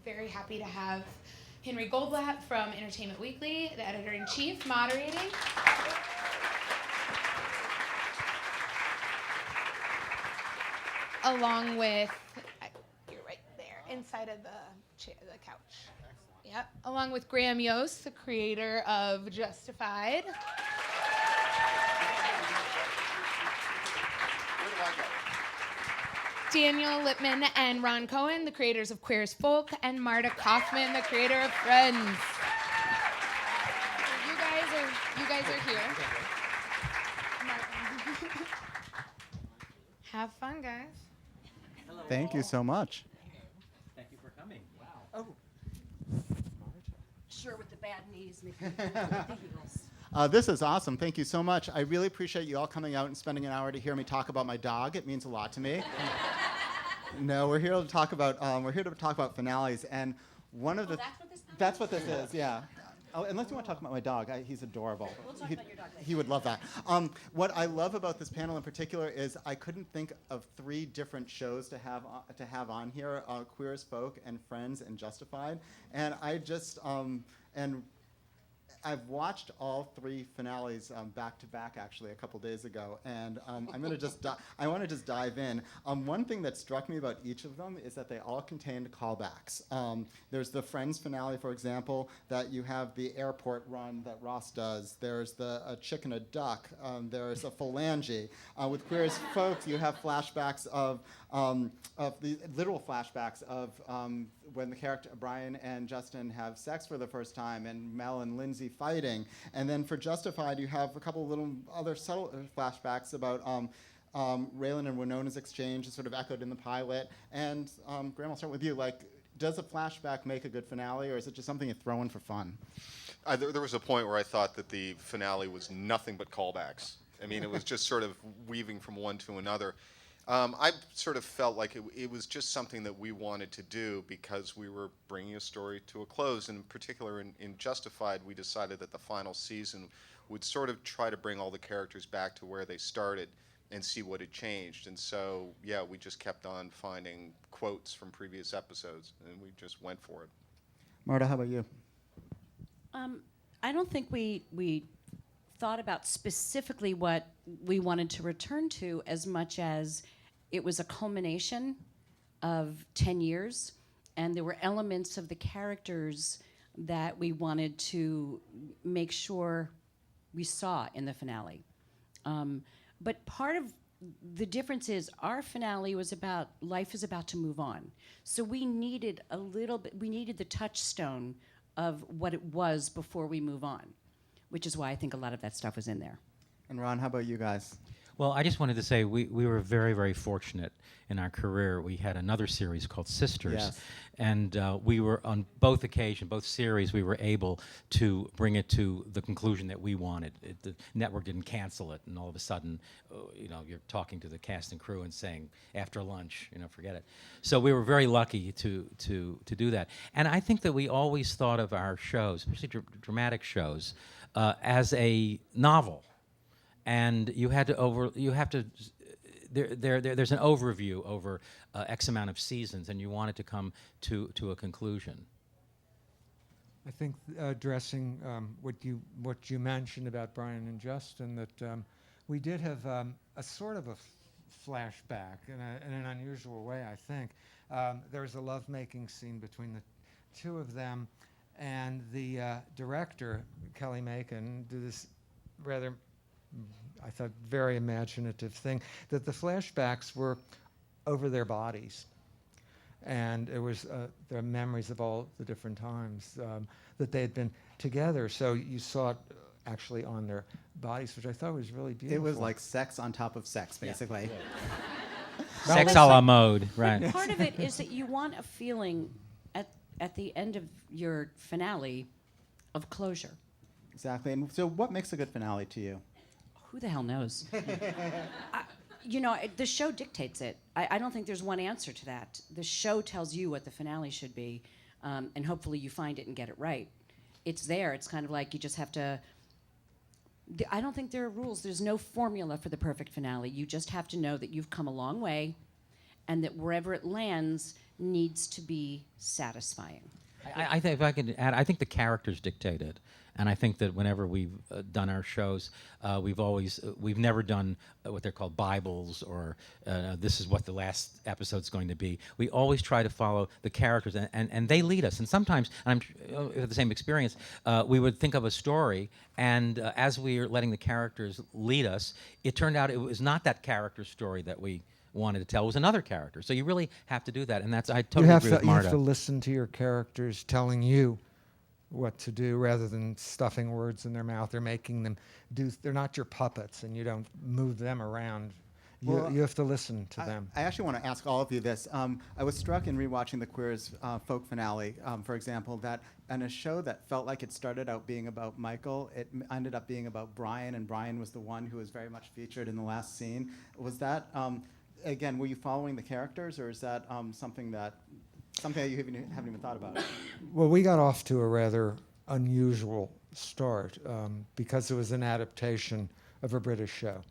very happy to have Henry Goldblatt from Entertainment Weekly, the editor-in-chief, moderating. Along with, you're right there, inside of the couch. Yep. Along with Graham Yost, the creator of Justified. Daniel Lipman and Ron Cowen, the creators of Queer as Folk, and Marta Kauffman, the creator of Friends. You guys are here. Have fun, guys. Hello. Thank you so much. Thank you for coming. Wow. Oh. Sure, with the bad knees. This is awesome. Thank you so much. I really appreciate you all coming out and spending an hour to hear me talk about my dog. It means a lot to me. No, we're here to talk about finales, and one of the. That's what this is. Yeah. Oh, unless you want to talk about my dog, he's adorable. We'll talk about your dog later. He would love that. What I love about this panel in particular is I couldn't think of 3 different shows to have on here: Queer as Folk and Friends and Justified, and I just and I've watched all 3 finales back to back actually a couple days ago, and I'm gonna I want to just dive in. One thing that struck me about each of them is that they all contained callbacks. There's the Friends finale, for example, that you have the airport run that Ross does. There's the a chick and a duck. There's a phalange. With Queer as Folk, you have flashbacks of the literal flashbacks of when the character Brian and Justin have sex for the first time, and Mel and Lindsay fighting. And then for Justified, you have a couple little other subtle flashbacks about Raylan and Winona's exchange, sort of echoed in the pilot. And Graham, I'll start with you. Like, does a flashback make a good finale, or is it just something you throw in for fun? There was a point where I thought that the finale was nothing but callbacks. I mean, it was just sort of weaving from one to another. I sort of felt like it was just something that we wanted to do because we were bringing a story to a close. And in particular, in Justified, we decided that the final season would sort of try to bring all the characters back to where they started and see what had changed. And so, yeah, we just kept on finding quotes from previous episodes, and we just went for it. Marta, how about you? I don't think we thought about specifically what we wanted to return to as much as it was a culmination of 10 years, and there were elements of the characters that we wanted to make sure we saw in the finale. But part of the difference is our finale was about life is about to move on. So we needed a little bit, we needed the touchstone of what it was before we move on, which is why I think a lot of that stuff was in there. And Ron, how about you guys? Well, I just wanted to say we were very, very fortunate in our career. We had another series called Sisters, yes. And we were on both occasions, both series, we were able to bring it to the conclusion that we wanted. The network didn't cancel it, and all of a sudden, you're talking to the cast and crew and saying, after lunch, forget it. So we were very lucky to do that. And I think that we always thought of our shows, especially dramatic shows, as a novel. And there's an overview over X amount of seasons, and you want it to come to a conclusion. I think addressing what you mentioned about Brian and Justin, that we did have a sort of a flashback in an unusual way, I think. There was a lovemaking scene between the 2 of them, and the director, Kelly Macon, did this rather, I thought, very imaginative thing, that the flashbacks were over their bodies. And it was their memories of all the different times that they had been together. So you saw it actually on their bodies, which I thought was really beautiful. It was like sex on top of sex, basically. Yeah. Sex a la mode, right. Part of it is that you want a feeling at the end of your finale of closure. Exactly. And so what makes a good finale to you? Who the hell knows? The show dictates it. I don't think there's one answer to that. The show tells you what the finale should be, and hopefully you find it and get it right. It's there. It's kind of like you just have to... I don't think there are rules. There's no formula for the perfect finale. You just have to know that you've come a long way, and that wherever it lands, needs to be satisfying. I think if I could add, I think the characters dictate it, and I think that whenever we've done our shows, we've never done what they're called Bibles or this is what the last episode's going to be. We always try to follow the characters, and they lead us. And sometimes, and I'm have the same experience, we would think of a story, and as we are letting the characters lead us, it turned out it was not that character story that we wanted to tell. It was another character. So you really have to do that, and that's I totally agree with You Marta. have to listen to your characters telling you what to do rather than stuffing words in their mouth or making them do. They're not your puppets, and you don't move them around. You have to listen to them. I actually want to ask all of you this. I was struck in rewatching the Queer as Folk finale, for example, that in a show that felt like it started out being about Michael, it ended up being about Brian, and Brian was the one who was very much featured in the last scene. Was that, again, were you following the characters, or is that something that you haven't even thought about? Well, we got off to a rather unusual start because it was an adaptation of a British show.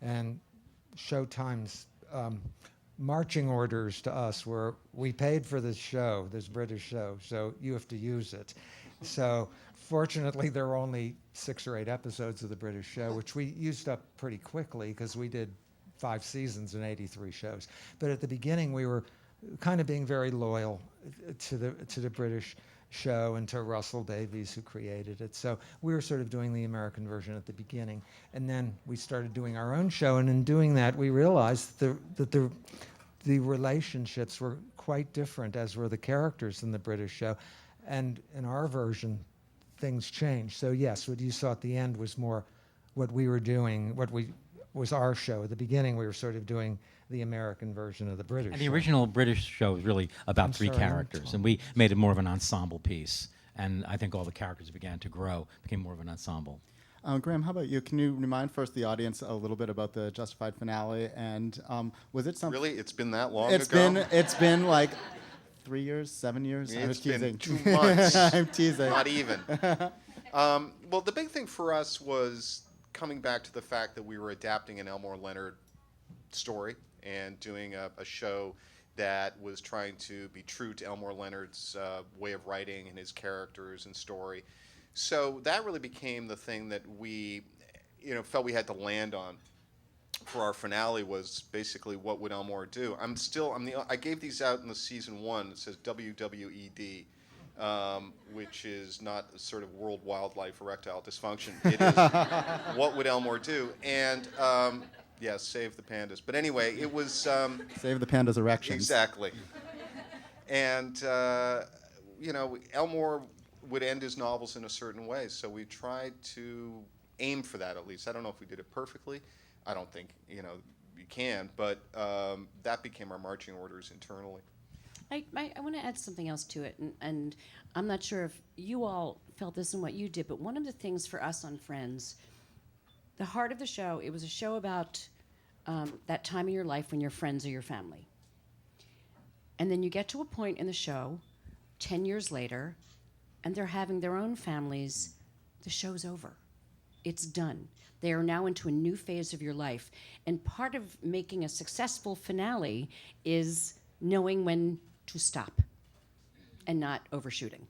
And Showtime's marching orders to us were, we paid for this show, this British show, so you have to use it. So fortunately, there were only 6 or 8 episodes of the British show, which we used up pretty quickly because we did 5 seasons and 83 shows. But at the beginning, we were kind of being very loyal to the British show and to Russell Davies, who created it. So we were sort of doing the American version at the beginning, and then we started doing our own show. And in doing that, we realized that the relationships were quite different, as were the characters in the British show. And in our version, things changed. So yes, what you saw at the end was more what we were doing, was our show. At the beginning, we were sort of doing the American version of the British And the show. original British show was really about I'm 3 sorry, I'm characters, and we made it more of an ensemble piece. And I think all the characters began to grow, became more of an ensemble. Graham, how about you? Can you remind first the audience a little bit about the Justified finale? And was it something? Really? It's been that long It's ago? it's been like 3 years, 7 years? Yeah, I'm it's teasing. been 2 months. I'm teasing. Not even. Well, the big thing for us was coming back to the fact that we were adapting an Elmore Leonard story and doing a show that was trying to be true to Elmore Leonard's way of writing and his characters and story. So that really became the thing that we, felt we had to land on for our finale, was basically what would Elmore do. I gave these out in the season 1. It says WWED, which is not a sort of world wildlife erectile dysfunction. It is what would Elmore do? And yes, save the pandas. But anyway, it was Save the pandas' erections. exactly. And Elmore would end his novels in a certain way, so we tried to aim for that at least. I don't know if we did it perfectly. I don't think you can, but that became our marching orders internally. I want to add something else to it, and I'm not sure if you all felt this in what you did, but one of the things for us on Friends, the heart of the show, it was a show about that time in your life when your friends are your family. And then you get to a point in the show, 10 years later, and they're having their own families. The show's over. It's done. They are now into a new phase of your life. And part of making a successful finale is knowing when to stop and not overshooting.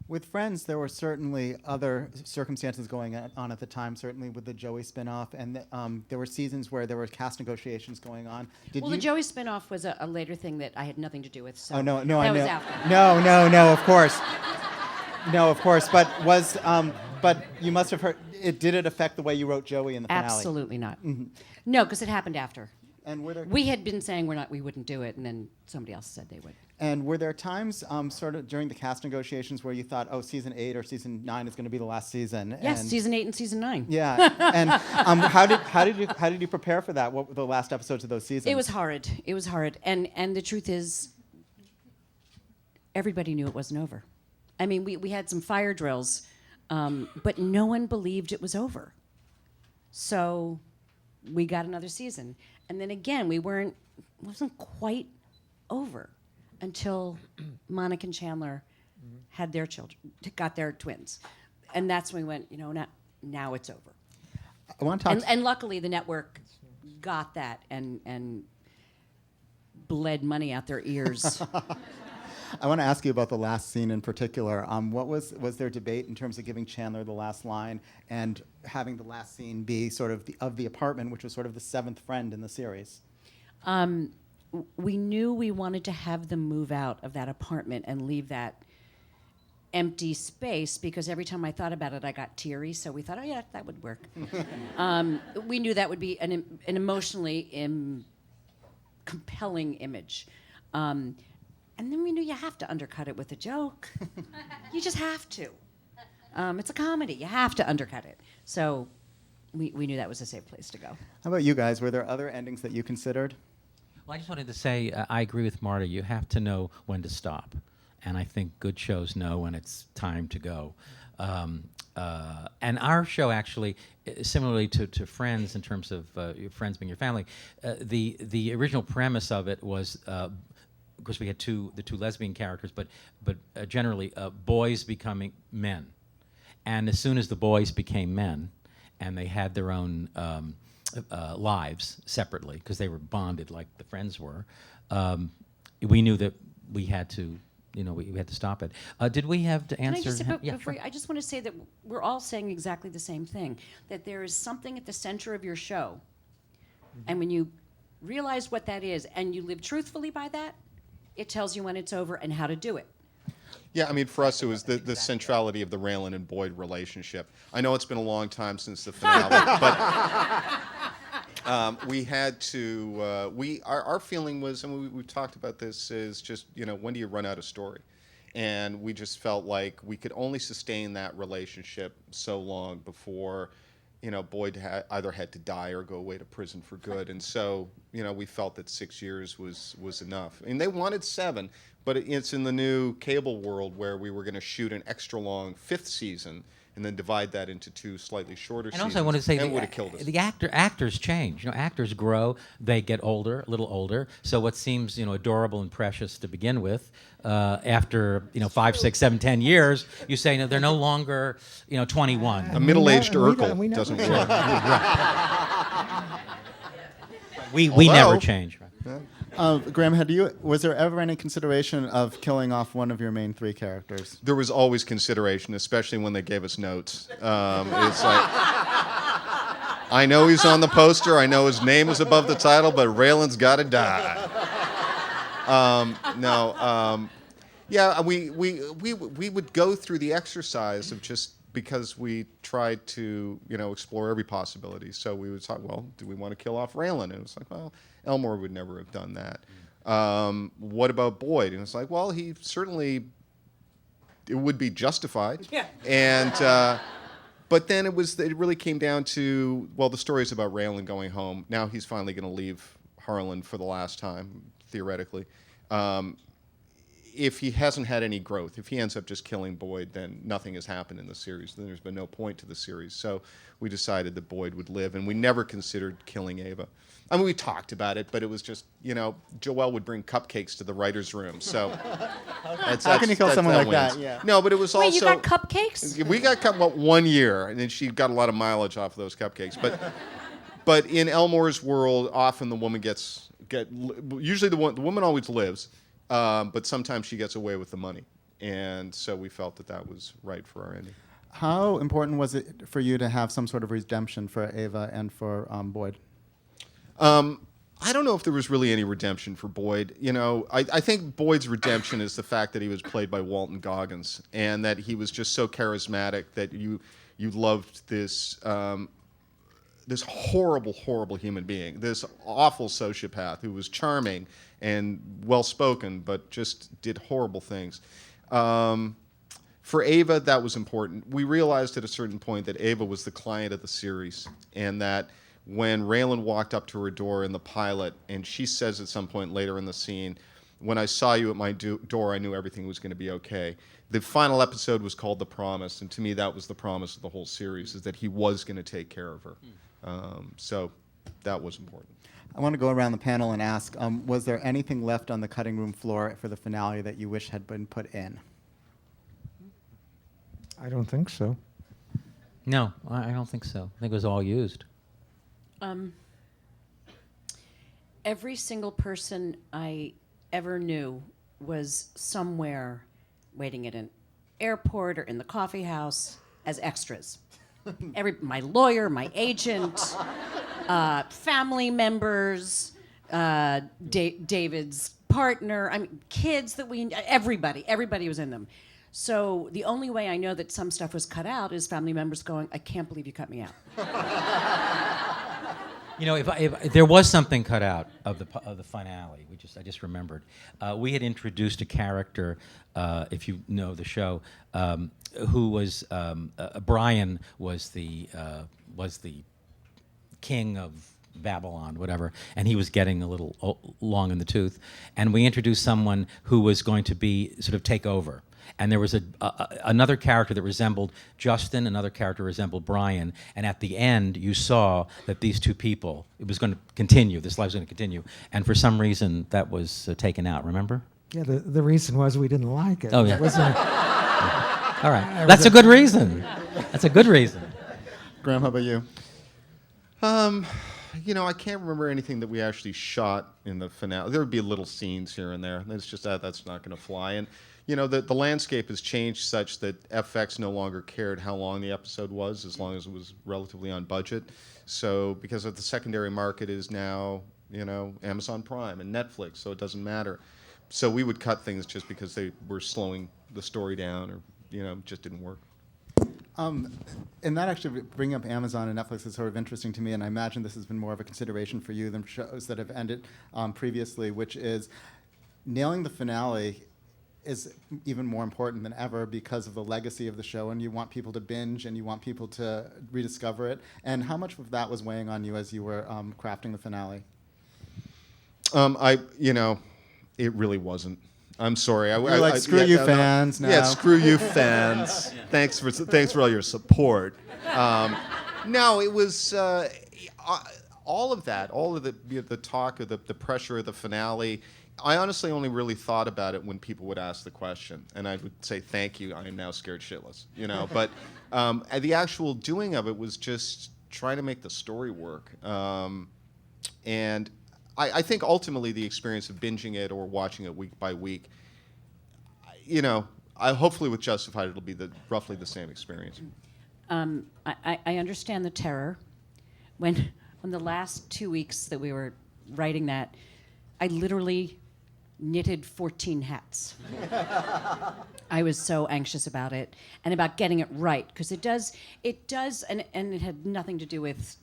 With Friends, there were certainly other circumstances going on at the time, certainly with the Joey spinoff, and there were seasons where there were cast negotiations going on. The Joey spinoff was a later thing that I had nothing to do with. So Oh, no, that I know. was after. No, of course. No, of course. But but you must have heard, did it affect the way you wrote Joey in the finale? Absolutely not. No, because it happened after. And were there, We had been saying we wouldn't do it, and then somebody else said they would. and were there times sort of during the cast negotiations where you thought, oh, season 8 or season 9 is going to be the last season? Yes, and season 8 and season 9. Yeah, and how did you prepare for that? What were the last episodes of those seasons? It was hard. It was hard, and the truth is, everybody knew it wasn't over. I mean, we had some fire drills, but no one believed it was over. So we got another season, and then again, wasn't quite over until Monica and Chandler had their children, got their twins, and that's when we went, now it's over. I want to talk. And luckily, the network got that and bled money out their ears. I want to ask you about the last scene in particular. What was there debate in terms of giving Chandler the last line and having the last scene be sort of the apartment, which was sort of the seventh friend in the series? We knew we wanted to have them move out of that apartment and leave that empty space, because every time I thought about it, I got teary. So we thought, oh yeah, that would work. We knew that would be an emotionally compelling image. And then we knew you have to undercut it with a joke. You just have to. It's a comedy. You have to undercut it. So we knew that was a safe place to go. How about you guys? Were there other endings that you considered? Well, I just wanted to say I agree with Marta. You have to know when to stop. And I think good shows know when it's time to go. And our show actually, similarly to Friends in terms of your friends being your family, the original premise of it was, of course we had the two lesbian characters, but generally boys becoming men. And as soon as the boys became men and they had their own lives separately, because they were bonded like the Friends were, we knew that we had to, we had to stop it. Did we have to answer? I just want to say that we're all saying exactly the same thing, that there is something at the center of your show. And when you realize what that is and you live truthfully by that, it tells you when it's over and how to do it. Yeah, I mean, for us, it was the centrality of the Raylan and Boyd relationship. I know it's been a long time since the finale, but we had to, our feeling was, and we've talked about this, is just, when do you run out of story? And we just felt like we could only sustain that relationship so long before, Boyd either had to die or go away to prison for good. And so, we felt that 6 years was enough. And they wanted 7, but it's in the new cable world where we were going to shoot an extra long 5th season and then divide that into 2 slightly shorter seasons. And also I want to say that would have killed us. The actors change. Actors grow, they get older, a little older. So what seems adorable and precious to begin with, after 5, 6, 7, 10 years, you say no, they're no longer 21. A middle-aged we Urkel doesn't work. We Although- never change. Right? Graham, was there ever any consideration of killing off one of your main 3 characters? There was always consideration, especially when they gave us notes. It's like, I know he's on the poster, I know his name is above the title, but Raylan's got to die. Yeah, we would go through the exercise of just, because we tried to, explore every possibility. So we would talk, well, do we want to kill off Raylan? And it was like, well, Elmore would never have done that. What about Boyd? And it's like, well, he certainly, it would be justified. Yeah. And, but then it really came down to, well, the story is about Raylan going home. Now he's finally going to leave Harlan for the last time, theoretically. If he hasn't had any growth, if he ends up just killing Boyd, then nothing has happened in the series. Then there's been no point to the series. So we decided that Boyd would live, and we never considered killing Ava. I mean, we talked about it, but it was just, Joelle would bring cupcakes to the writer's room. So How can you kill someone like that? wins. Yeah. No, but it was Wait, also. you got cupcakes? We got 1 year, and then she got a lot of mileage off of those cupcakes. But in Elmore's world, often the woman usually the woman always lives. But sometimes she gets away with the money. And so we felt that was right for our ending. How important was it for you to have some sort of redemption for Ava and for Boyd? I don't know if there was really any redemption for Boyd. I think Boyd's redemption is the fact that he was played by Walton Goggins, and that he was just so charismatic that you loved this this horrible, horrible human being, this awful sociopath who was charming and well-spoken, but just did horrible things. For Ava, that was important. We realized at a certain point that Ava was the client of the series, and that when Raylan walked up to her door in the pilot, and she says at some point later in the scene, when I saw you at my door, I knew everything was going to be okay. The final episode was called The Promise, and to me that was the promise of the whole series, is that he was going to take care of her. So that was important. I want to go around the panel and ask, was there anything left on the cutting room floor for the finale that you wish had been put in? I don't think so. No, I don't think so. I think it was all used. Every single person I ever knew was somewhere waiting at an airport or in the coffee house as extras. My lawyer, my agent, family members, David's partner, kids that everybody was in them. So the only way I know that some stuff was cut out is family members going, "I can't believe you cut me out." You know, if there was something cut out of the finale, I just remembered. We had introduced a character, if you know the show, who was Brian was the king of Babylon, whatever, and he was getting a little long in the tooth, and we introduced someone who was going to be sort of take over. And there was another character that resembled Justin, another character resembled Brian, and at the end you saw that these two people, it was going to continue, this life was going to continue, and for some reason that was taken out, remember? Yeah, the reason was we didn't like it. Oh, yeah. It wasn't All right, that's a good reason. That's a good reason. Graham, how about you? You know, I can't remember anything that we actually shot in the finale. There would be little scenes here and there. It's just that's not going to fly. And you know, the landscape has changed such that FX no longer cared how long the episode was, as long as it was relatively on budget. So because of the secondary market is now, you know, Amazon Prime and Netflix, so it doesn't matter. So we would cut things just because they were slowing the story down, or you know, just didn't work. And that actually bringing up Amazon and Netflix is sort of interesting to me, and I imagine this has been more of a consideration for you than shows that have ended previously, which is nailing the finale is even more important than ever because of the legacy of the show, and you want people to binge and you want people to rediscover it. And how much of that was weighing on you as you were crafting the finale? It really wasn't. I'm sorry. You're like, screw you fans now. Yeah, screw you fans. Thanks for all your support. No, it was all of that, all of the talk of the pressure of the finale. I honestly only really thought about it when people would ask the question, and I would say, "Thank you. I am now scared shitless." You know, but the actual doing of it was just trying to make the story work. And I think ultimately the experience of binging it or watching it week by week, you know, hopefully with Justified it'll be roughly the same experience. I understand the terror. When the last 2 weeks that we were writing that, I literally knitted 14 hats. I was so anxious about it and about getting it right, because it does, and it had nothing to do with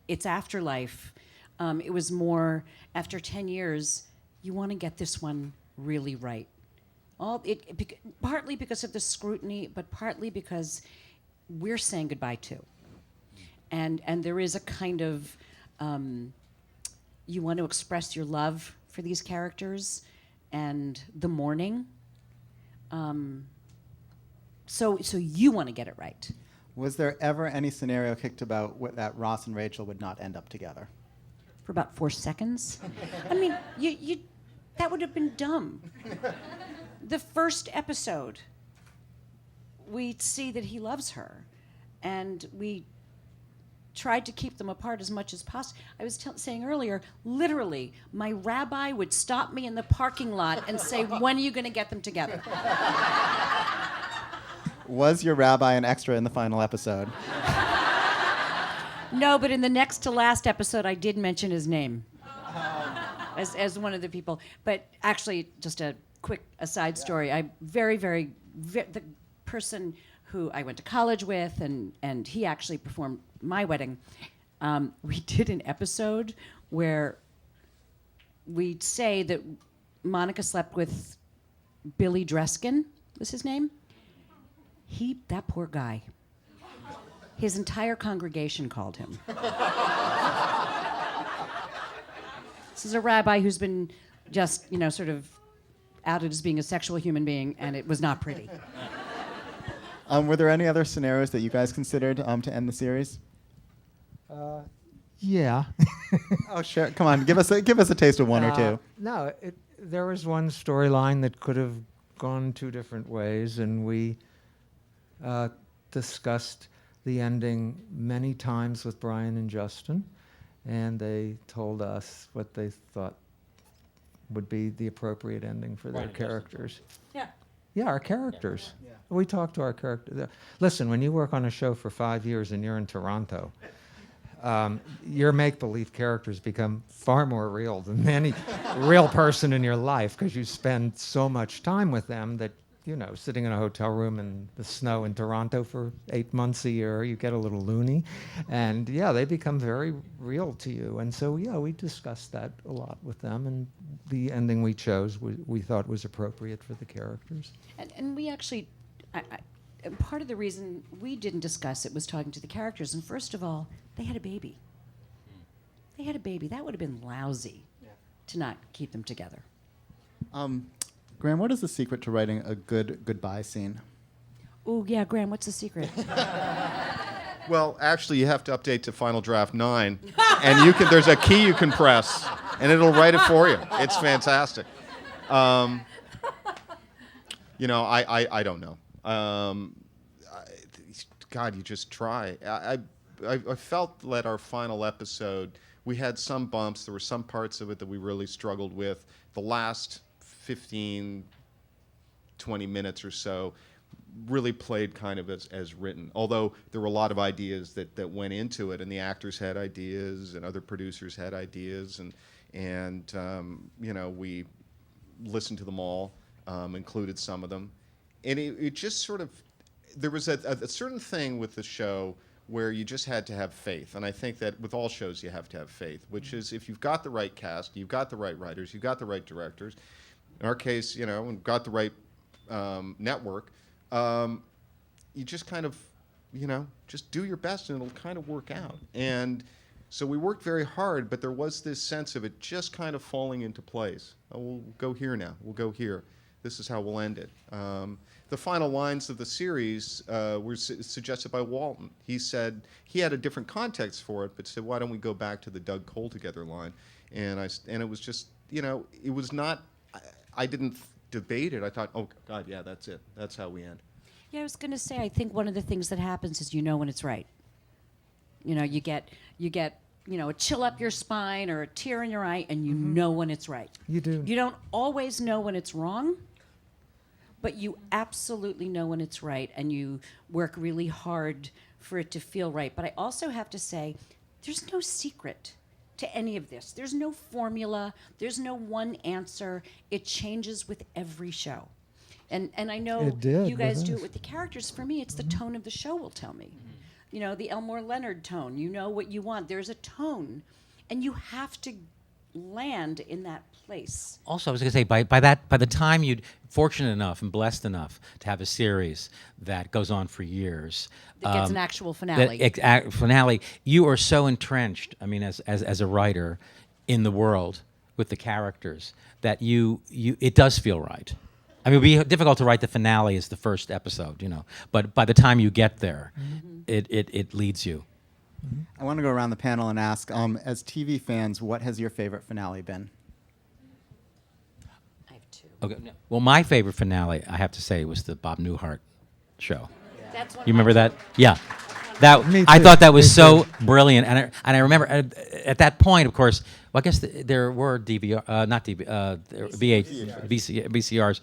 its afterlife. It was more, after 10 years, you want to get this one really right. Partly because of the scrutiny, but partly because we're saying goodbye to. And there is a kind of, you want to express your love for these characters and the mourning. So you want to get it right. Was there ever any scenario kicked about that Ross and Rachel would not end up together? For about 4 seconds. I mean, you that would have been dumb. The first episode, we see that he loves her, and we tried to keep them apart as much as possible. I was saying earlier, literally, my rabbi would stop me in the parking lot and say, "When are you going to get them together?" Was your rabbi an extra in the final episode? No, but in the next to last episode, I did mention his name as one of the people. But actually, just a quick aside story. The person who I went to college with, and he actually performed my wedding. We did an episode where we'd say that Monica slept with Billy Dreskin, was his name. That poor guy. His entire congregation called him. This is a rabbi who's been just, sort of outed as being a sexual human being, and it was not pretty. Were there any other scenarios that you guys considered to end the series? Yeah. Oh, sure. Come on, give us a taste of one or two. No, there was one storyline that could have gone 2 different ways, and we discussed the ending many times with Brian and Justin, and they told us what they thought would be the appropriate ending for their Brian and Justin. characters. Yeah. Yeah, our characters. Yeah. We talk to our characters. Listen, when you work on a show for 5 years and you're in Toronto, your make-believe characters become far more real than any real person in your life, because you spend so much time with them that, you know, sitting in a hotel room in the snow in Toronto for 8 months a year, you get a little loony. And yeah, they become very real to you. And so, yeah, we discussed that a lot with them. And the ending we chose, we thought was appropriate for the characters. And we actually, and part of the reason we didn't discuss it was talking to the characters. And first of all, they had a baby. They had a baby. That would have been lousy to not keep them together. Graham, what is the secret to writing a good goodbye scene? Oh, yeah, Graham, what's the secret? Well, actually, you have to update to Final Draft 9, and you can. There's a key you can press, and it'll write it for you. It's fantastic. You know, I don't know. God, you just try. I felt that our final episode, we had some bumps. There were some parts of it that we really struggled with. The last 15, 20 minutes or so really played kind of as written, although there were a lot of ideas that went into it, and the actors had ideas and other producers had ideas, and you know, we listened to them all, included some of them, and it just sort of, there was a certain thing with the show where you just had to have faith, and I think that with all shows you have to have faith, which is if you've got the right cast, you've got the right writers, you've got the right directors. In our case, you know, and got the right network, you just kind of, you know, just do your best and it'll kind of work out. And so we worked very hard, but there was this sense of it just kind of falling into place. Oh, we'll go here now. We'll go here. This is how we'll end it. The final lines of the series were suggested by Walton. He said he had a different context for it, but said, why don't we go back to the Doug Cole together line? And it was just, you know, it was not, I didn't debate it. I thought, oh, God, yeah, that's it. That's how we end. Yeah, I was going to say, I think one of the things that happens is you know when it's right. You know, you get, you know, a chill up your spine or a tear in your eye, and you know when it's right. You do. You don't always know when it's wrong, but you absolutely know when it's right, and you work really hard for it to feel right. But I also have to say, there's no secret to any of this. There's no formula. There's no one answer. It changes with every show. And I know It did you guys with do us. it with the characters. For me, it's the tone of the show will tell me. You know, the Elmore Leonard tone. You know what you want. There's a tone, and you have to land in that place. Also, I was going to say, by the time you'd fortunate enough and blessed enough to have a series that goes on for years, That gets an actual finale. finale, you are so entrenched. I mean, as a writer, in the world with the characters that you it does feel right. I mean, it would be difficult to write the finale as the first episode, you know, but by the time you get there, it leads you. I want to go around the panel and ask, as TV fans, what has your favorite finale been? I have two. Okay. Well, my favorite finale, I have to say, was the Bob Newhart show. That's one You of my remember that? two. Yeah. That Me I too. thought that was Me so brilliant, and I remember at that point, of course. Well, I guess there were DVR, not DVR, VCRs,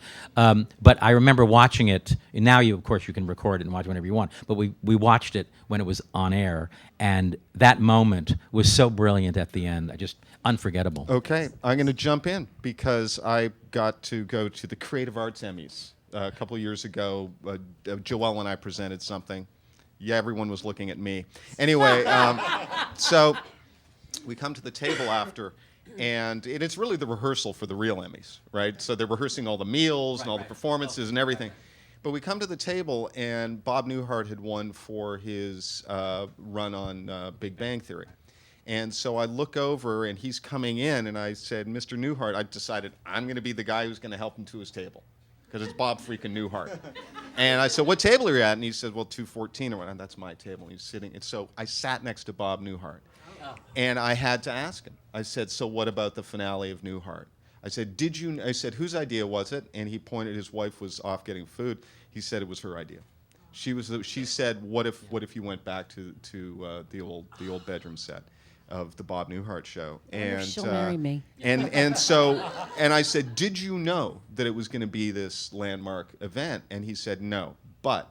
but I remember watching it. And now of course, you can record it and watch it whenever you want. But we watched it when it was on air, and that moment was so brilliant at the end, just unforgettable. Okay, I'm going to jump in because I got to go to the Creative Arts Emmys a couple of years ago. Joelle and I presented something. Yeah, everyone was looking at me. Anyway, so we come to the table after, and it's really the rehearsal for the real Emmys, right? So they're rehearsing all the meals and all the performances and everything. But we come to the table, and Bob Newhart had won for his run on Big Bang Theory. And so I look over, and he's coming in, and I said, Mr. Newhart, I decided I'm going to be the guy who's going to help him to his table, because it's Bob freaking Newhart. And I said, what table are you at? And he said, well, 214 or whatever. That's my table. And he's sitting. And so I sat next to Bob Newhart. And I had to ask him. I said, so what about the finale of Newhart? I said, I said, whose idea was it? And he pointed, his wife was off getting food. He said it was her idea. She said, what if you went back to the old bedroom set? of the Bob Newhart show. I wonder if she'll marry me. And so, and I said, did you know that it was going to be this landmark event? And he said, no. But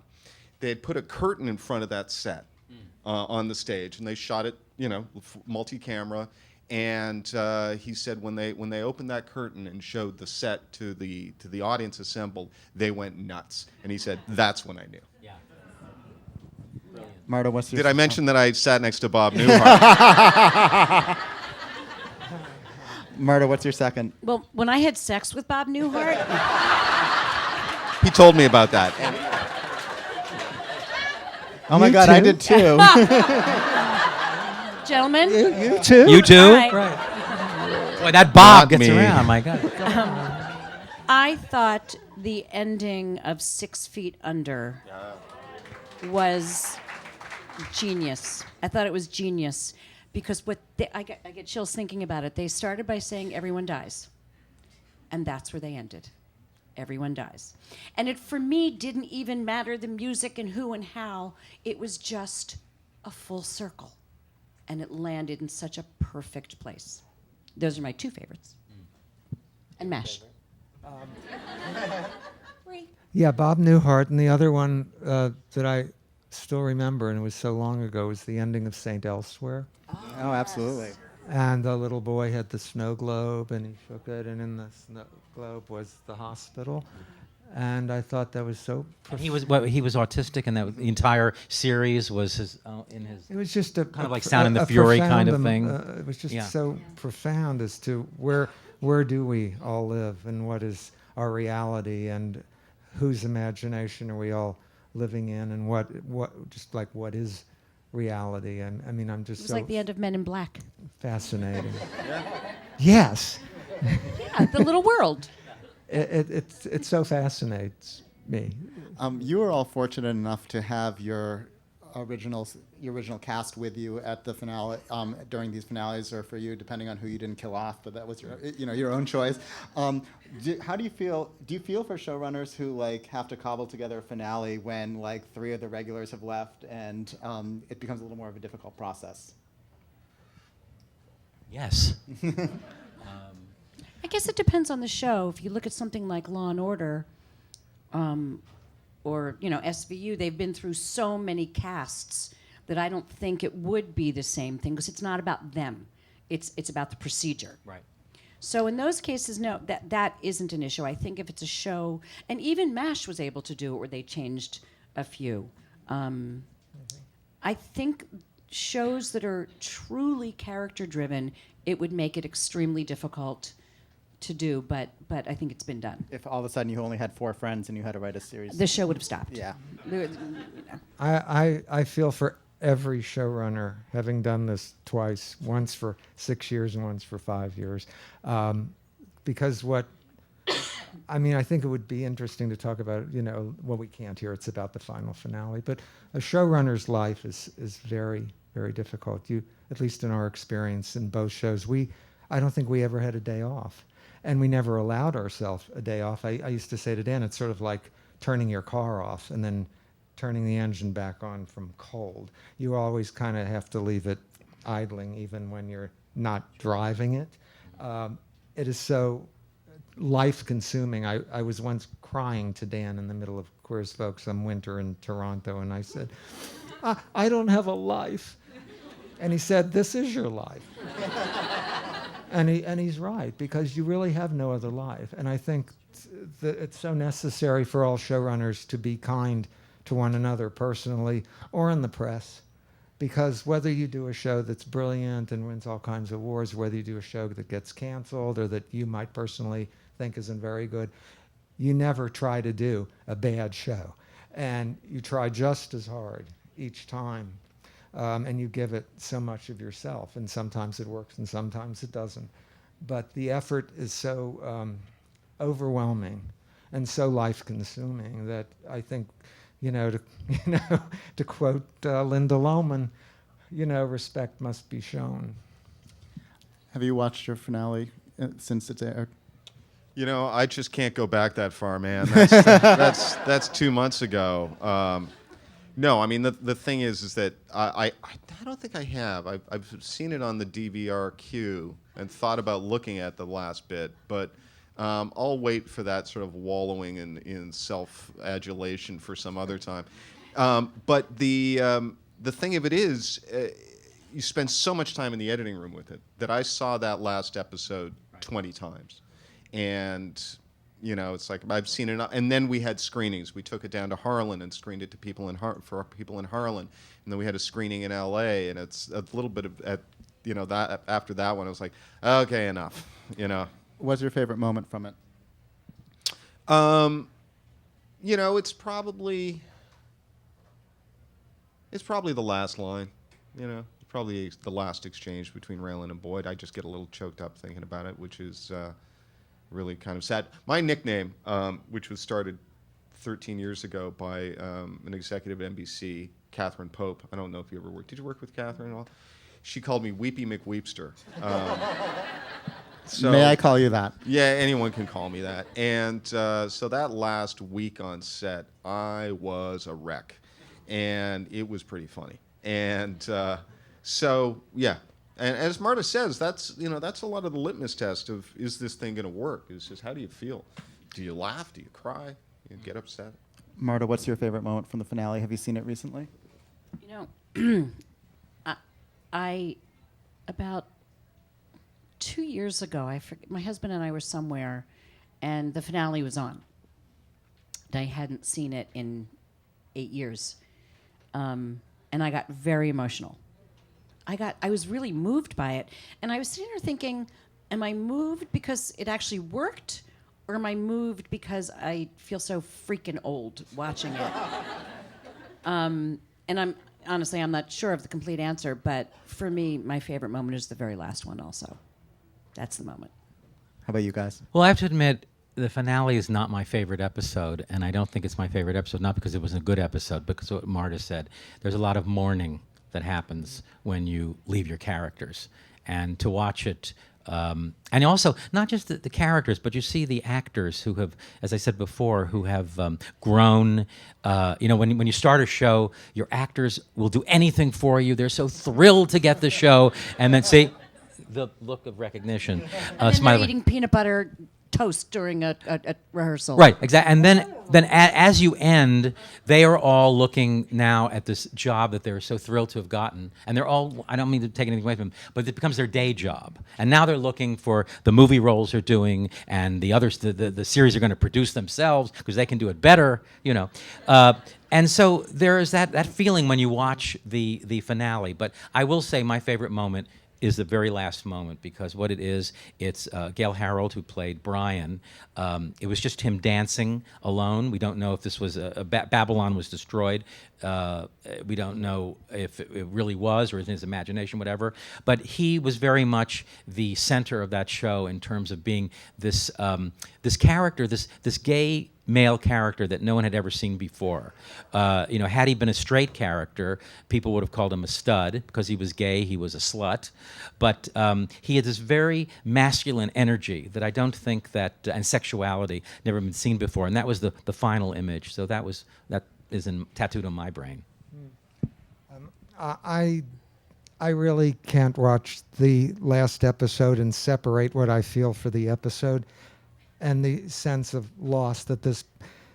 they had put a curtain in front of that set on the stage, and they shot it, multi-camera. And he said when they opened that curtain and showed the set to the audience assembled, they went nuts. And he said, that's when I knew. Yeah. Marta, what's your... Did I mention that I sat next to Bob Newhart? Marta, what's your second? Well, when I had sex with Bob Newhart, He told me about that. Oh my God, I did too. gentlemen, You too? You too? all right. Right. Boy, that Bob Not gets me. around. My God. I thought the ending of 6 Feet Under was genius. I thought it was genius because I get chills thinking about it. They started by saying everyone dies, and that's where they ended. Everyone dies. And it, for me, didn't even matter the music and who and how. It was just a full circle. And it landed in such a perfect place. Those are my 2 favorites. And MASH. Yeah, Bob Newhart, and the other one that I still remember, and it was so long ago, was the ending of St. Elsewhere. Oh, absolutely. And the little boy had the snow globe, and he shook it, and in the snow globe was the hospital. And I thought that was so. And he was autistic, and that the entire series was his in his. It was just a Kind of like Sound and the Fury kind of thing. It was just Yeah. so profound as to where do we all live, and what is our reality, and whose imagination are we all living in, and what is reality? And I mean, I'm just It was so like the end of Men in Black. fascinating. Yes, Yeah, the little world. it so fascinates me. You were all fortunate enough to have your original cast with you at the finale during these finales, or for you, depending on who you didn't kill off. But that was your own choice. How do you feel? Do you feel for showrunners who have to cobble together a finale when 3 of the regulars have left and it becomes a little more of a difficult process? Yes. I guess it depends on the show. If you look at something like Law and Order, or SVU, they've been through so many casts that I don't think it would be the same thing, because it's not about them. It's about the procedure. Right. So in those cases, no, that isn't an issue. I think if it's a show, and even MASH was able to do it where they changed a few. I think shows that are truly character driven, it would make it extremely difficult to do, but I think it's been done. If all of a sudden you only had 4 friends and you had to write a series. The show would have stopped. Yeah. I feel for every showrunner, having done this twice, once for 6 years and once for 5 years, because I think it would be interesting to talk about, we can't here, it's about the final finale, but a showrunner's life is very, very difficult. At least in our experience in both shows, I don't think we ever had a day off. And we never allowed ourselves a day off. I used to say to Dan, it's sort of like turning your car off and then turning the engine back on from cold. You always kind of have to leave it idling even when you're not driving it. It is so life-consuming. I was once crying to Dan in the middle of Queer as Folk some winter in Toronto, and I said, I don't have a life. And he said, this is your life. And he's right, because you really have no other life. And I think that it's so necessary for all showrunners to be kind to one another personally or in the press, because whether you do a show that's brilliant and wins all kinds of awards, whether you do a show that gets canceled or that you might personally think isn't very good, you never try to do a bad show. And you try just as hard each time. And you give it so much of yourself, and sometimes it works and sometimes it doesn't. But the effort is so overwhelming and so life-consuming that I think, to quote Linda Lohman, respect must be shown. Have you watched your finale since it's aired? I just can't go back that far, man. That's 2 months ago. No, I mean the thing is that I don't think I have. I've seen it on the DVR-Q and thought about looking at the last bit, but I'll wait for that sort of wallowing in self-adulation for some other time. But the thing of it is, you spend so much time in the editing room with it that I saw that last episode 20 times, and you know, it's like I've seen it. And then we had screenings. We took it down to Harlan and screened it to people for people in Harlan, and then we had a screening in L.A. And it's a little bit of that after that one, I was like, okay, enough. You know. What's your favorite moment from it? You know, it's probably the last line. You know, probably the last exchange between Raylan and Boyd. I just get a little choked up thinking about it, which is really kind of sad. My nickname, which was started 13 years ago by an executive at NBC, Catherine Pope. I don't know if you ever worked. Did you work with Catherine at all? She called me Weepy McWeepster. So, May I call you that? Yeah, anyone can call me that. And so that last week on set, I was a wreck, and it was pretty funny. And so yeah. And as Marta says, that's a lot of the litmus test of, is this thing going to work? It's just, how do you feel? Do you laugh? Do you cry? Do you get upset? Marta, what's your favorite moment from the finale? Have you seen it recently? You know, I about 2 years ago, my husband and I were somewhere, and the finale was on. I hadn't seen it in 8 years, and I got very emotional. I was really moved by it. And I was sitting there thinking, am I moved because it actually worked? Or am I moved because I feel so freaking old watching it? And I'm not sure of the complete answer, but for me, my favorite moment is the very last one also. That's the moment. How about you guys? Well, I have to admit, the finale is not my favorite episode, and I don't think it's my favorite episode, not because it was a good episode, but because of what Marta said. There's a lot of mourning that happens when you leave your characters. And to watch it, and also, not just the characters, but you see the actors who have, as I said before, who have grown. When you start a show, your actors will do anything for you. They're so thrilled to get the show, and then see the look of recognition. And then they're eating peanut butter toast during a rehearsal. Right, exactly. And then as you end, they are all looking now at this job that they're so thrilled to have gotten. And they're all, I don't mean to take anything away from them, but it becomes their day job. And now they're looking for the movie roles they're doing, and the others, the series are going to produce themselves because they can do it better, you know. And so there is that feeling when you watch the finale. But I will say my favorite moment is the very last moment, because what it is, it's Gail Harold, who played Brian. It was just him dancing alone. We don't know if this was Babylon was destroyed. We don't know if it really was, or in his imagination, whatever. But he was very much the center of that show in terms of being this this character, this gay male character that no one had ever seen before. Had he been a straight character, people would have called him a stud. Because he was gay, he was a slut. But he had this very masculine energy that I don't think that, and sexuality, never been seen before. And that was the final image. So that is tattooed on my brain. I really can't watch the last episode and separate what I feel for the episode and the sense of loss that this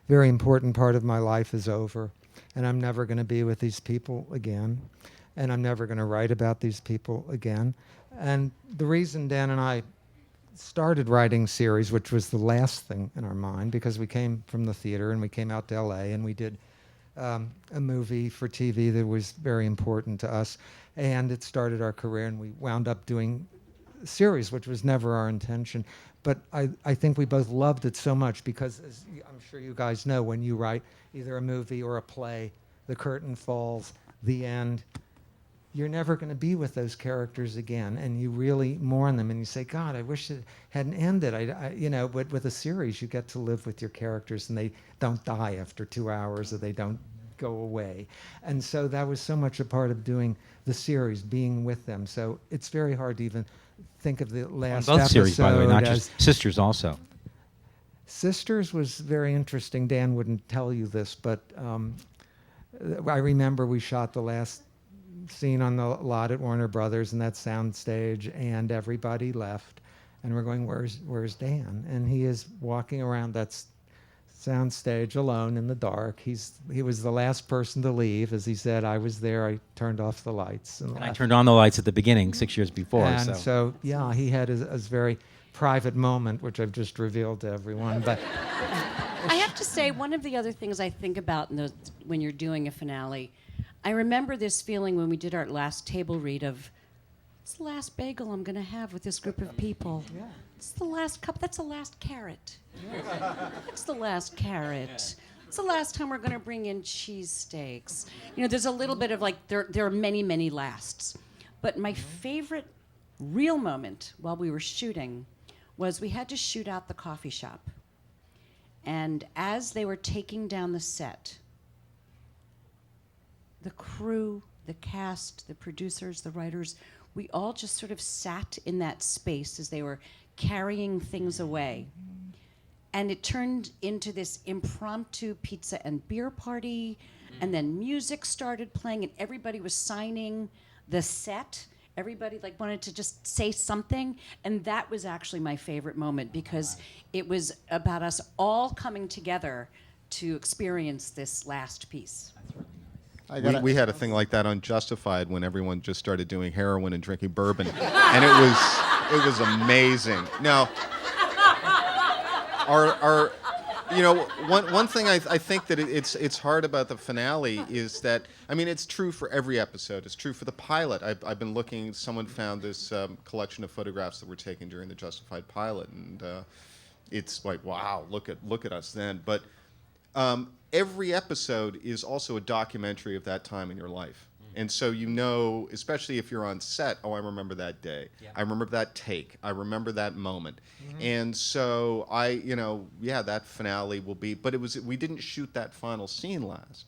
very important part of my life is over, and I'm never going to be with these people again, and I'm never going to write about these people again. And the reason Dan and I started writing series, which was the last thing in our mind, because we came from the theater and we came out to LA and we did a movie for TV that was very important to us, and it started our career, and we wound up doing a series, which was never our intention. But I think we both loved it so much because, as I'm sure you guys know, when you write either a movie or a play, the curtain falls, the end, you're never going to be with those characters again, and you really mourn them, and you say, God, I wish it hadn't ended. But with a series, you get to live with your characters, and they don't die after 2 hours, or they don't go away. And so that was so much a part of doing the series, being with them. So it's very hard to even think of the last both episode. Series, by the way, not just Sisters also. Sisters was very interesting. Dan wouldn't tell you this, but I remember we shot the last scene on the lot at Warner Brothers in that sound stage, and everybody left, and we're going, where's Dan? And he is walking around that sound stage alone in the dark. He was the last person to leave. As he said, I was there, I turned off the lights and And I left. turned on the lights at the beginning 6 years before. And so yeah, he had his very private moment, which I've just revealed to everyone. But I have to say, one of the other things I think about when you're doing a finale, I remember this feeling when we did our last table read of, it's the last bagel I'm going to have with this group of people. yeah. It's the last cup. That's the last carrot. That's the last carrot. It's the last time we're going to bring in cheesesteaks. You know, there's a little bit of like, there are many, many lasts. But my favorite real moment while we were shooting was we had to shoot out the coffee shop. And as they were taking down the set, the crew, the cast, the producers, the writers, we all just sort of sat in that space as they were carrying things away. And it turned into this impromptu pizza and beer party, and then music started playing, and everybody was signing the set. Everybody like wanted to just say something, and that was actually my favorite moment because it was about us all coming together to experience this last piece. We had a thing like that on Justified when everyone just started doing heroin and drinking bourbon, and it was amazing. Now, our you know, one thing I think that it's hard about the finale is that, I mean, it's true for every episode. It's true for the pilot. I've been looking. Someone found this collection of photographs that were taken during the Justified pilot, and it's like, wow, look at us then. But every episode is also a documentary of that time in your life. And so you know, especially if you're on set, oh, I remember that day. Yeah. I remember that take. I remember that moment. Mm-hmm. And so that finale will be, but we didn't shoot that final scene last.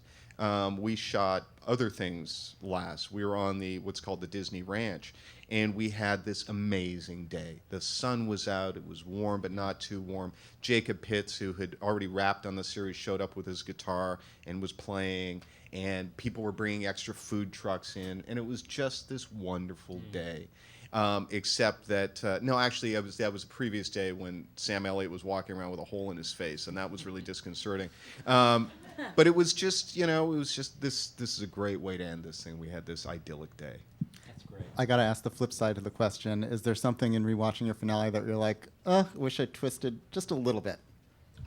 We shot other things last. We were on what's called the Disney Ranch, and we had this amazing day. The sun was out. It was warm, but not too warm. Jacob Pitts, who had already wrapped on the series, showed up with his guitar and was playing, and people were bringing extra food trucks in, and it was just this wonderful day. Except that, no, actually, that was the previous day when Sam Elliott was walking around with a hole in his face, and that was really disconcerting. But it was just, this is a great way to end this thing. We had this idyllic day. That's great. I gotta ask the flip side of the question. Is there something in rewatching your finale that you're like, wish I twisted just a little bit?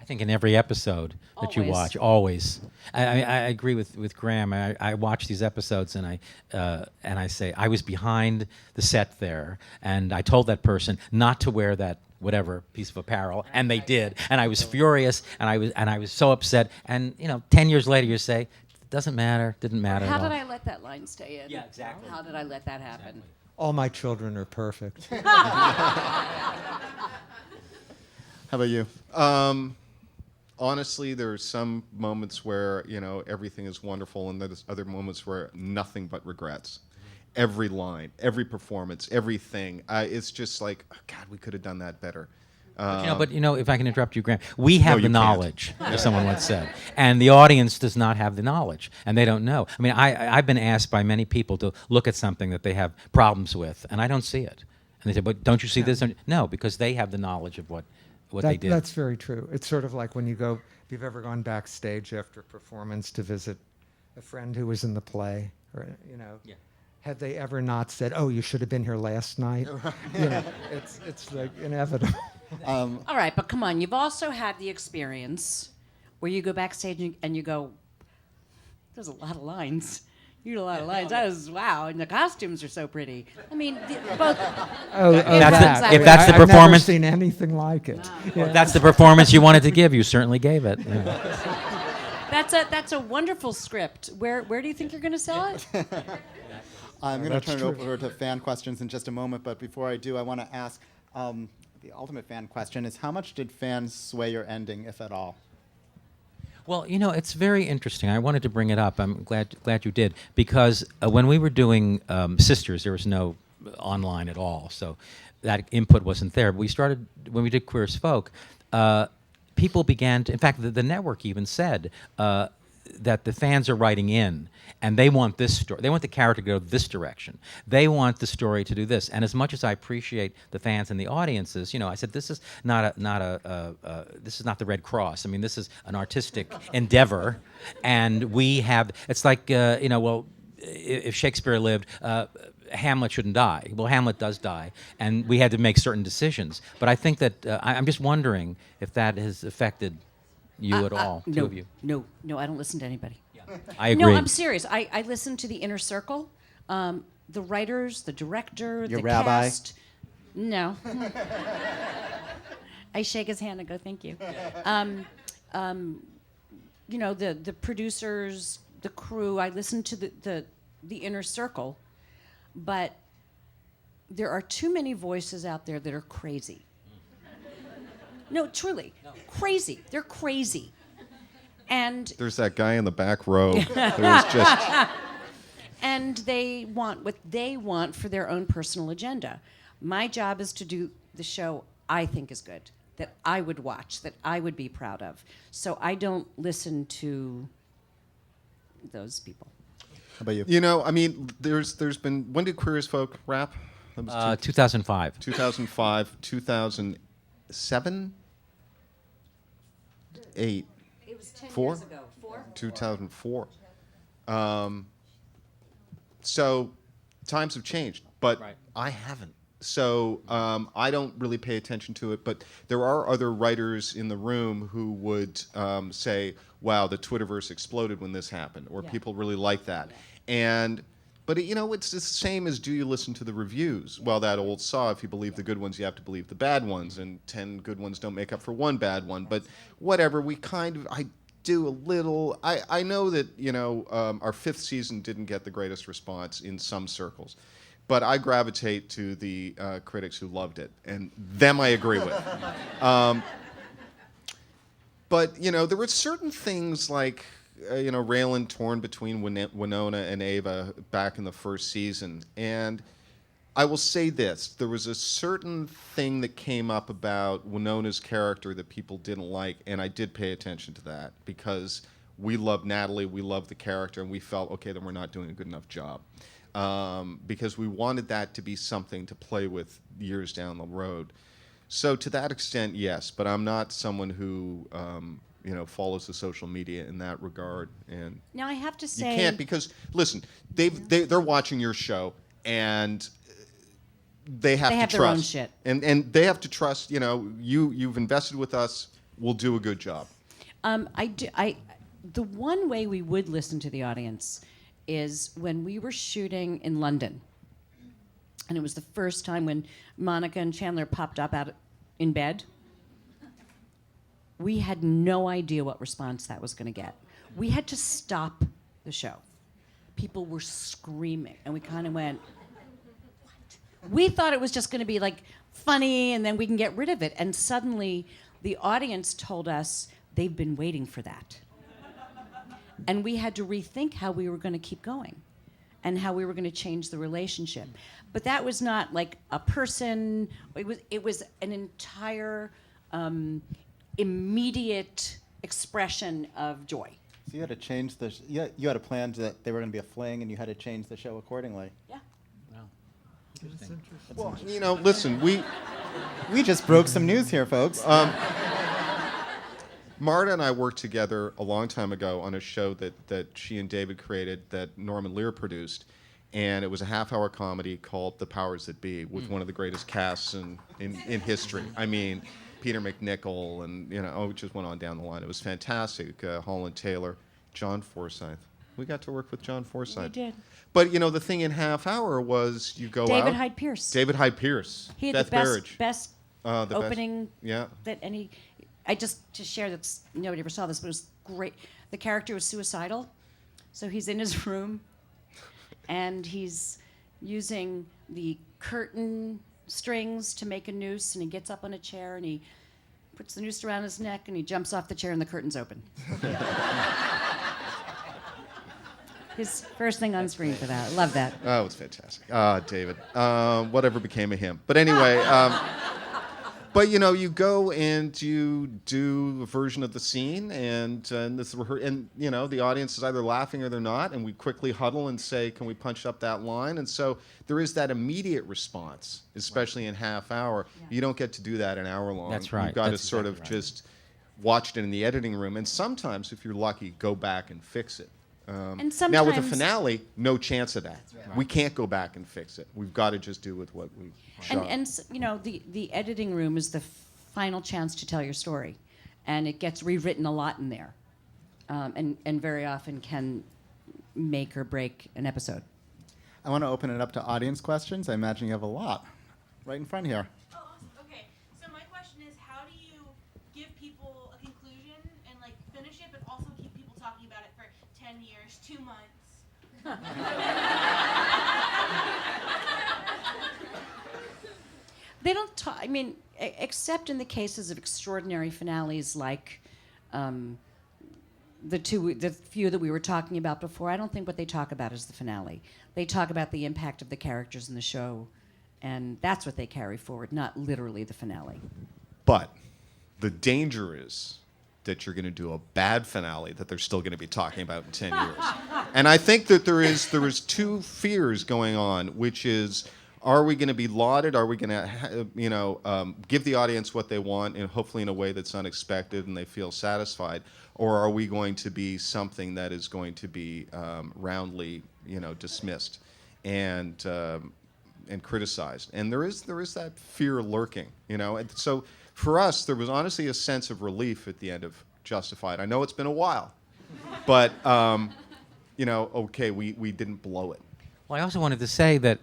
I think in every episode that you watch, always. I agree with Graham. I watch these episodes and I say I was behind the set there, and I told that person not to wear that whatever piece of apparel, and they did, and I was furious, and I was so upset. And 10 years later, you say, doesn't matter, didn't matter. How at all. did I let that line stay in? Yeah, exactly. How did I let that happen? Exactly. all my children are perfect. How about you? Honestly, there's some moments where everything is wonderful, and there's other moments where nothing but regrets. Every line, every performance, everything. It's just like, oh, God, we could have done that better. But if I can interrupt you, Graham, we have you the can't. knowledge, as someone once said, and the audience does not have the knowledge, and they don't know. I mean, I've been asked by many people to look at something that they have problems with, and I don't see it. And they say, but don't you see this? No, because they have the knowledge of what they did. That's very true. It's sort of like when you go, if you've ever gone backstage after a performance to visit a friend who was in the play, or Yeah. have they ever not said, "Oh, you should have been here last night"? It's like inevitable. All right, but come on. You've also had the experience where you go backstage and you go, there's a lot of lines. You did a lot of lines. That was, wow, and the costumes are so pretty. I mean, both. If that's the I've never performance- seen anything like it. Yeah. If that's the performance you wanted to give, you certainly gave it. Yeah. That's a wonderful script. Where do you think you're going to sell it? I'm going to That's turn it true. over to fan questions in just a moment, but before I do, I want to ask, the ultimate fan question is, how much did fans sway your ending, if at all? Well, it's very interesting. I wanted to bring it up. I'm glad you did, because when we were doing Sisters, there was no online at all, so that input wasn't there. But we started, when we did Queer as Folk, people began to, in fact, the network even said, that the fans are writing in, and they want this story. They want the character to go this direction. They want the story to do this. And as much as I appreciate the fans and the audiences, I said this is not this is not the Red Cross. I mean, this is an artistic endeavor, and we have. It's like well, if Shakespeare lived. Hamlet shouldn't die. Well, Hamlet does die, and we had to make certain decisions. But I think that I'm just wondering if that has affected you at all, two of you. No, I don't listen to anybody. I agree. No, I'm serious. I listen to the inner circle, the writers, the director, Your the rabbi? cast. No. I shake his hand and go, thank you. The producers, the crew. I listen to the inner circle, but there are too many voices out there that are crazy. No, truly, crazy. They're crazy. And There's that guy in the back row who's just. and they want what they want for their own personal agenda. My job is to do the show I think is good, that I would watch, that I would be proud of. So I don't listen to those people. How about you? I mean, there's been. When did Queer as Folk wrap? That was 2005. 2005, 2007, 8. It was 10 Four? years ago. 4? 2004. So times have changed, but Right. I haven't. So I don't really pay attention to it, but there are other writers in the room who would say, wow, the Twitterverse exploded when this happened, or people really like that. But it's the same as, do you listen to the reviews? Well, that old saw, if you believe the good ones, you have to believe the bad ones, and 10 good ones don't make up for one bad one. But whatever, I do a little. I know that our 5th season didn't get the greatest response in some circles, but I gravitate to the critics who loved it, and them I agree with. But there were certain things like Raylan torn between Winona and Ava back in the 1st season, and I will say this: there was a certain thing that came up about Winona's character that people didn't like, and I did pay attention to that because we loved Natalie, we loved the character, and we felt, okay, then we're not doing a good enough job. Because we wanted that to be something to play with years down the road. So to that extent, yes, but I'm not someone who follows the social media in that regard. And Now I have to say, you can't, because listen, they're watching your show, and they have to have trust. their own shit. And they have to trust. You've invested with us. We'll do a good job. the one way we would listen to the audience is when we were shooting in London. And it was the first time when Monica and Chandler popped up out in bed. We had no idea what response that was going to get. We had to stop the show. People were screaming, and we kind of went, what? We thought it was just going to be like funny, and then we can get rid of it. And suddenly, the audience told us they've been waiting for that. And we had to rethink how we were going to keep going and how we were going to change the relationship. But that was not like a person. It was an entire immediate expression of joy. So you had to change the. You had a plan that they were going to be a fling, and you had to change the show accordingly. Yeah. Well, listen, we just broke some news here, folks. Marta and I worked together a long time ago on a show that she and David created that Norman Lear produced, and it was a half-hour comedy called The Powers That Be, with one of the greatest casts in history. I mean, Peter McNichol, and it just went on down the line. It was fantastic. Holland Taylor, John Forsythe. We got to work with John Forsythe. We did. But the thing in half hour was you go out. David Hyde Pierce. David Hyde Pierce. He had Beth the best, Berridge. best The opening best. Yeah. that any. I just to share that nobody ever saw this, but it was great. The character was suicidal, so he's in his room, and he's using the curtain strings to make a noose, and he gets up on a chair and he puts the noose around his neck and he jumps off the chair and the curtain's open. His first thing on screen for that. I love that. Oh, it was fantastic. David. Whatever became of him. But anyway, But you go and you do a version of the scene, and this and the audience is either laughing or they're not, and we quickly huddle and say, "Can we punch up that line?" And so there is that immediate response, especially in half hour. Yeah. You don't get to do that an hour long. That's right. You've got That's to sort exactly of right. just watch it in the editing room, and sometimes, if you're lucky, go back and fix it. And Now with a sometimes- finale, no chance of that. We can't go back and fix it. We've got to just do with what we shot. The editing room is the final chance to tell your story, and it gets rewritten a lot in there, and very often can make or break an episode. I want to open it up to audience questions. I imagine you have a lot. Right in front here. Oh, awesome. Okay. So my question is, how do you give people a conclusion and like finish it, but also keep people talking about it for 10 years, 2 months? They don't talk. I mean, except in the cases of extraordinary finales like the few that we were talking about before. I don't think what they talk about is the finale. They talk about the impact of the characters in the show, and that's what they carry forward, not literally the finale. But the danger is that you're going to do a bad finale that they're still going to be talking about in 10 years. And I think that there is two fears going on, which is, are we going to be lauded? Are we going to, give the audience what they want, and hopefully in a way that's unexpected and they feel satisfied? Or are we going to be something that is going to be roundly, dismissed and criticized? And there is that fear lurking, And so for us, there was honestly a sense of relief at the end of Justified. I know it's been a while, but okay, we didn't blow it. Well, I also wanted to say that,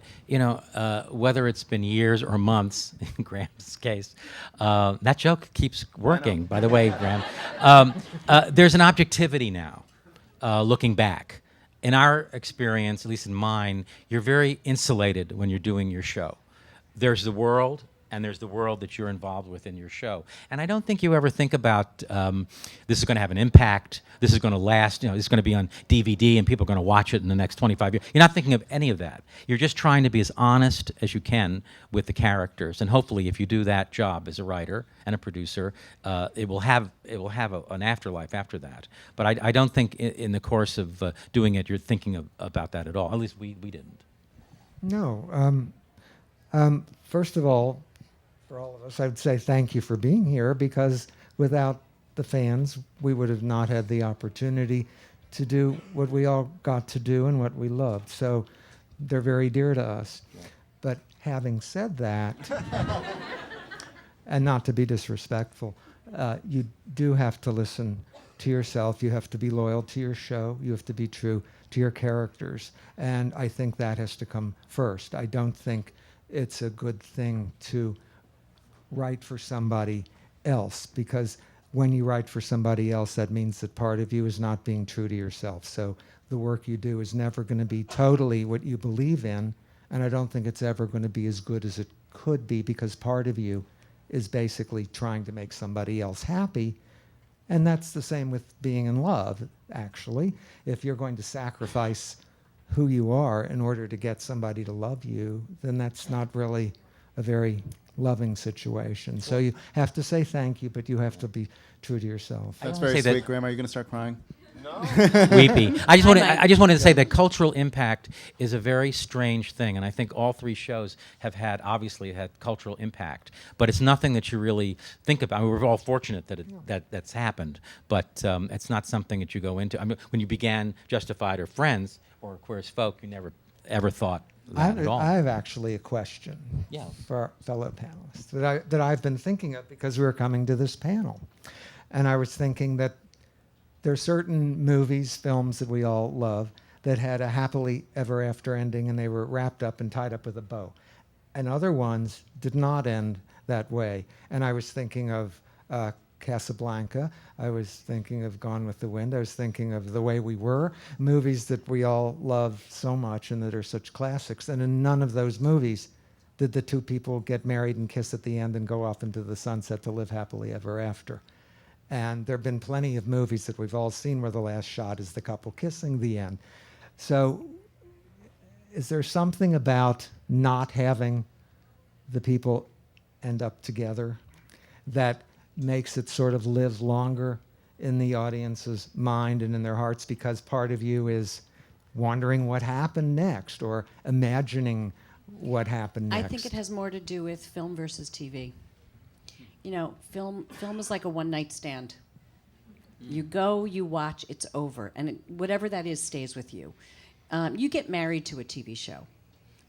whether it's been years or months, in Graham's case, that joke keeps working, by the way, Graham. There's an objectivity now, looking back. In our experience, at least in mine, you're very insulated when you're doing your show. There's the world, and there's the world that you're involved with in your show. And I don't think you ever think about this is going to have an impact, this is going to last, this is going to be on DVD and people are going to watch it in the next 25 years. You're not thinking of any of that. You're just trying to be as honest as you can with the characters. And hopefully if you do that job as a writer and a producer, it will have an afterlife after that. But I don't think in the course of doing it, you're thinking about that at all. At least we didn't. No. First of all, for all of us, I would say thank you for being here, because without the fans, we would have not had the opportunity to do what we all got to do and what we loved. So they're very dear to us. Yeah. But having said that, and not to be disrespectful, you do have to listen to yourself. You have to be loyal to your show. You have to be true to your characters. And I think that has to come first. I don't think it's a good thing to write for somebody else, because when you write for somebody else, that means that part of you is not being true to yourself. So the work you do is never going to be totally what you believe in, and I don't think it's ever going to be as good as it could be, because part of you is basically trying to make somebody else happy. And that's the same with being in love, actually. If you're going to sacrifice who you are in order to get somebody to love you, then that's not really a very loving situation. So you have to say thank you, but you have to be true to yourself. That's wanna very say that- sweet, Graham. Are you going to start crying? Weepy. I just wanted to say that cultural impact is a very strange thing, and I think all three shows have obviously had cultural impact, but it's nothing that you really think about. I mean, we're all fortunate that that's happened, but it's not something that you go into. I mean, when you began Justified or Friends or Queer as Folk, you never ever thought that at all. I have actually a question for our fellow panelists that I've been thinking of because we were coming to this panel. And I was thinking that there are certain movies, films that we all love that had a happily ever after ending and they were wrapped up and tied up with a bow. And other ones did not end that way. And I was thinking of Casablanca. I was thinking of Gone with the Wind. I was thinking of The Way We Were, movies that we all love so much and that are such classics. And in none of those movies did the two people get married and kiss at the end and go off into the sunset to live happily ever after. And there have been plenty of movies that we've all seen where the last shot is the couple kissing the end. So is there something about not having the people end up together that makes it sort of live longer in the audience's mind and in their hearts, because part of you is wondering what happened next or imagining what happened next. I think it has more to do with film versus TV. You know, film is like a one-night stand. You go, you watch, it's over, and whatever that is stays with you. You get married to a TV show,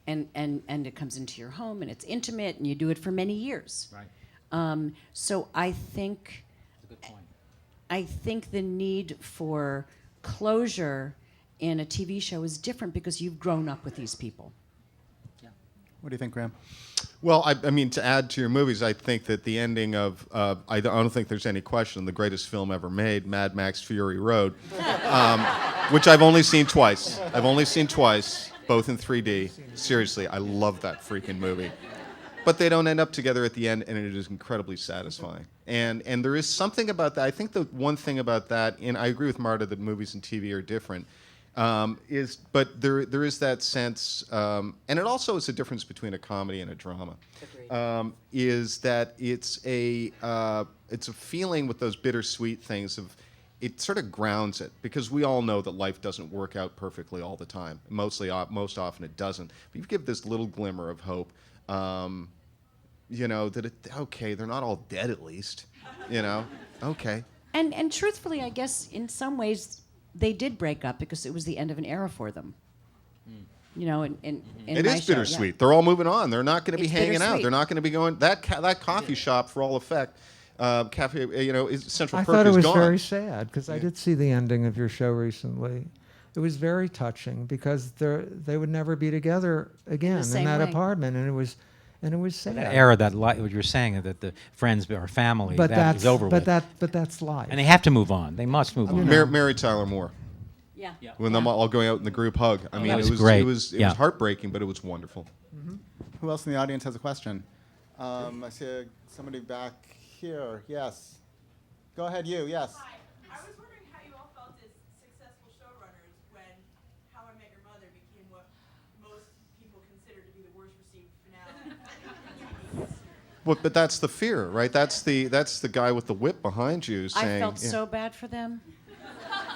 and it comes into your home, and it's intimate, and you do it for many years. Right. So I think, That's a good point. I think the need for closure in a TV show is different because you've grown up with these people. What do you think, Graham? Well, I mean, to add to your movies, I think that the ending of, I don't think there's any question, the greatest film ever made, Mad Max Fury Road, which I've only seen twice. I've only seen twice, both in 3D. Seriously, I love that freaking movie. But they don't end up together at the end, and it is incredibly satisfying. And there is something about that. I think the one thing about that, and I agree with Marta that movies and TV are different, but there is that sense, and it also is a difference between a comedy and a drama. Is that it's a feeling with those bittersweet things of, it sort of grounds it, because we all know that life doesn't work out perfectly all the time. Most often it doesn't. But you give this little glimmer of hope, you know, that okay, they're not all dead at least, you know, okay. And truthfully, I guess in some ways they did break up because it was the end of an era for them. You know, in It my is show, bittersweet. yeah. They're all moving on. They're not going to be It's hanging out. bittersweet. They're not going to be going that coffee shop for all effect. Cafe, you know, Central I Perk thought it is was gone. very sad because I did see the ending of your show recently. It was very touching because they would never be together again in same that way. apartment, and it was sad. That era, what you were saying, that the friends or family, but that is over with. But that's life. And they have to move on. They must move on. Mary Tyler Moore. Yeah. When them all going out in the group hug. I mean, that it was was great. It was Yeah. heartbreaking, but it was wonderful. Who else in the audience has a question? I see somebody back here. Yes. Go ahead, you. Yes. Hi. I was wondering how you all felt as successful showrunners when How I Met Your Mother became what most people consider to be the worst received finale. Well, but that's the fear, right? That's the guy with the whip behind you saying. I felt yeah. so bad for them.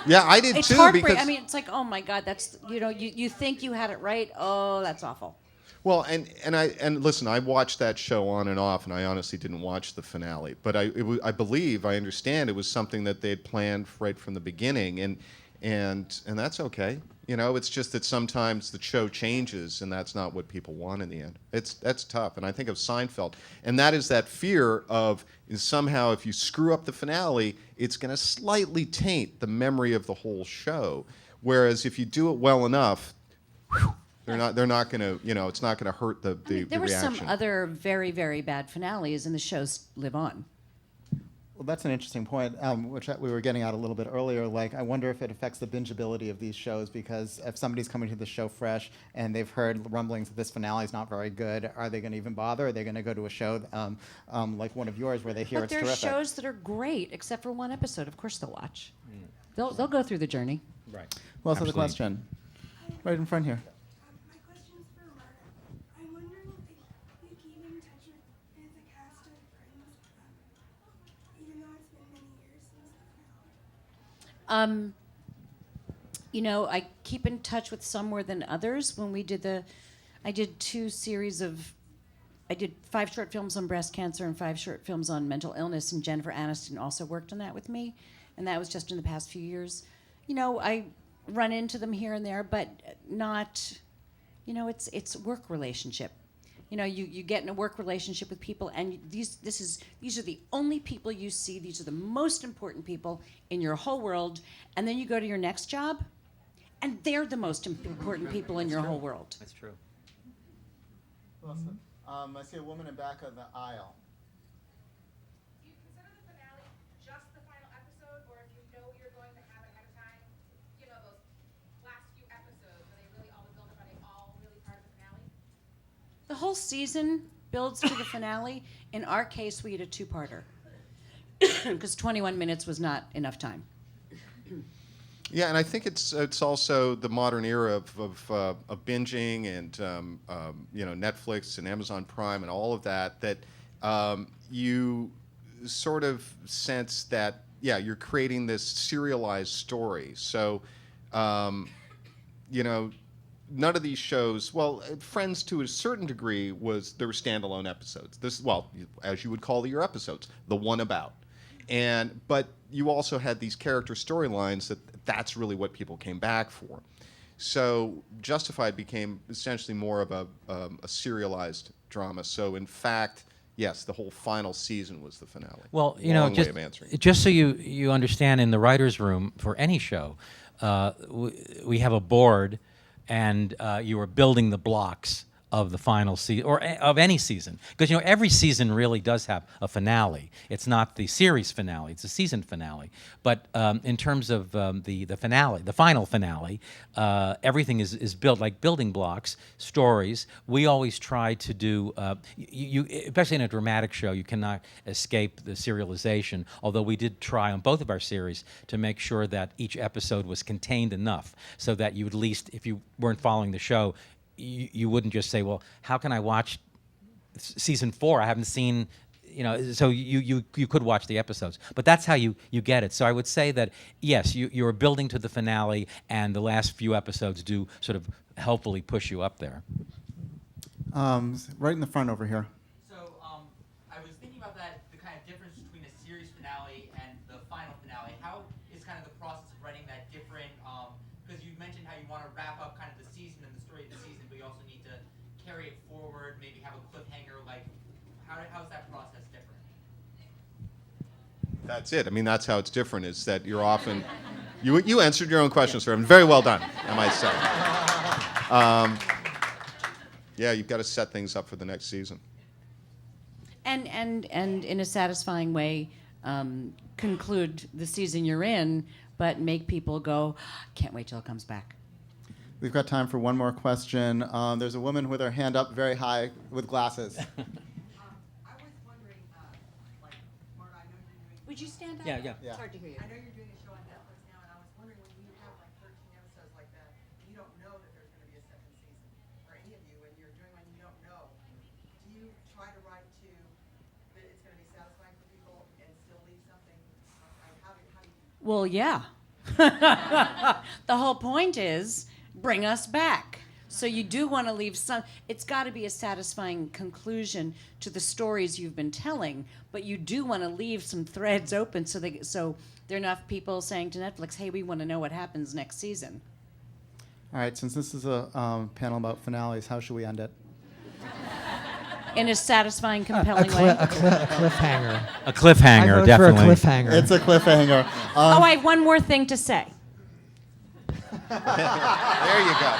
Yeah, I did It's too. heartbreaking. Because I mean, it's like, oh my God, that's, you know, you think you had it right. Oh, that's awful. well, and listen, I watched that show on and off, and I honestly didn't watch the finale. But I understand it was something that they had planned right from the beginning, and that's okay. You know, it's just that sometimes the show changes, and that's not what people want in the end. That's tough. And I think of Seinfeld, and that is that fear of somehow if you screw up the finale, it's going to slightly taint the memory of the whole show. Whereas if you do it well enough, whew, they're not going to, you know, it's not going to hurt the I mean, there were reaction. some other very, very bad finales, and the shows live on. Well, that's an interesting point, which we were getting at a little bit earlier. Like, I wonder if it affects the bingeability of these shows, because if somebody's coming to the show fresh and they've heard rumblings that this finale is not very good, are they going to even bother? Are they going to go to a show like one of yours where they hear But it's there are terrific? shows that are great, except for one episode. Of course they'll watch. They'll go through the journey. Right. Who else has a Absolutely. question? Right in front here. My question is for Marta. I'm wondering if you keep in touch with the cast of Friends, even though it's been many years since the finale. You know, I keep in touch with some more than others. When we did I did 2 series of, I did 5 short films on breast cancer and 5 short films on mental illness, and Jennifer Aniston also worked on that with me, and that was just in the past few years. You know, I run into them here and there, but not, you know, it's work relationship. You know, you get in a work relationship with people, and these are the only people you see. These are the most important people in your whole world, and then you go to your next job, and they're the most important people in your whole world. That's true. I see a woman in back of the aisle. Do you consider the finale just the final episode, or if you know you're going to have it ahead of time, you know, those last few episodes, are they really all the build-up? Are they all really part of the finale? The whole season builds to the finale. In our case, we had a 2-parter because 21 minutes was not enough time. Yeah, and I think it's also the modern era of binging and you know, Netflix and Amazon Prime and all of that sort of sense that, yeah, you're creating this serialized story. So, you know, none of these shows, well, Friends to a certain degree there were standalone episodes. This, well, as you would call your episodes, the one about. But you also had these character storylines that's really what people came back for. So Justified became essentially more of a serialized drama. So in fact, yes, the whole final season was the finale. Well, you know, Long way of answering. just so you understand, in the writer's room for any show, we have a board, and you are building the blocks of the final season, or of any season. Because, you know, every season really does have a finale. It's not the series finale, it's a season finale. But in terms of the finale, the final finale, everything is built like building blocks, stories. We always try to do, especially in a dramatic show, you cannot escape the serialization, although we did try on both of our series to make sure that each episode was contained enough so that you at least, if you weren't following the show, you wouldn't just say, well, how can I watch season 4? I haven't seen, you know, so you could watch the episodes. But that's how you get it. So I would say that, yes, you're building to the finale, and the last few episodes do sort of helpfully push you up there. Right in the front over here. So I was thinking about that, the kind of difference between a series finale and the final finale. How is kind of the process of writing that different? Because you mentioned how you want to wrap up kind of the season and the story of the season, but you also need to carry it forward, maybe have a cliffhanger. Like, how's that process different? That's it. I mean, that's how it's different, is that you're often... You answered your own question, sir, and very well done, I might say. Yeah, you've got to set things up for the next season. And in a satisfying way, conclude the season you're in, but make people go, can't wait till it comes back. We've got time for one more question. There's a woman with her hand up very high with glasses. I was wondering, like, Marta, I know you're doing. Would you stand up? Yeah. It's hard to hear you. I know you're doing a show on Netflix now, and I was wondering, when you have like 13 episodes like that, you don't know that there's going to be a second season for any of you, and you're doing one you don't know. Do you try to write to that it's going to be satisfying for people and still leave something? Like, how do you? Well, yeah. The whole point is bring us back. So you do want to leave some, it's got to be a satisfying conclusion to the stories you've been telling, but you do want to leave some threads open so there are enough people saying to Netflix, hey, we want to know what happens next season. All right, since this is a panel about finales, how should we end it? In a satisfying, compelling way. A cliffhanger. A cliffhanger, I vote definitely. for a cliffhanger. It's a cliffhanger. Oh, I have one more thing to say. There you go.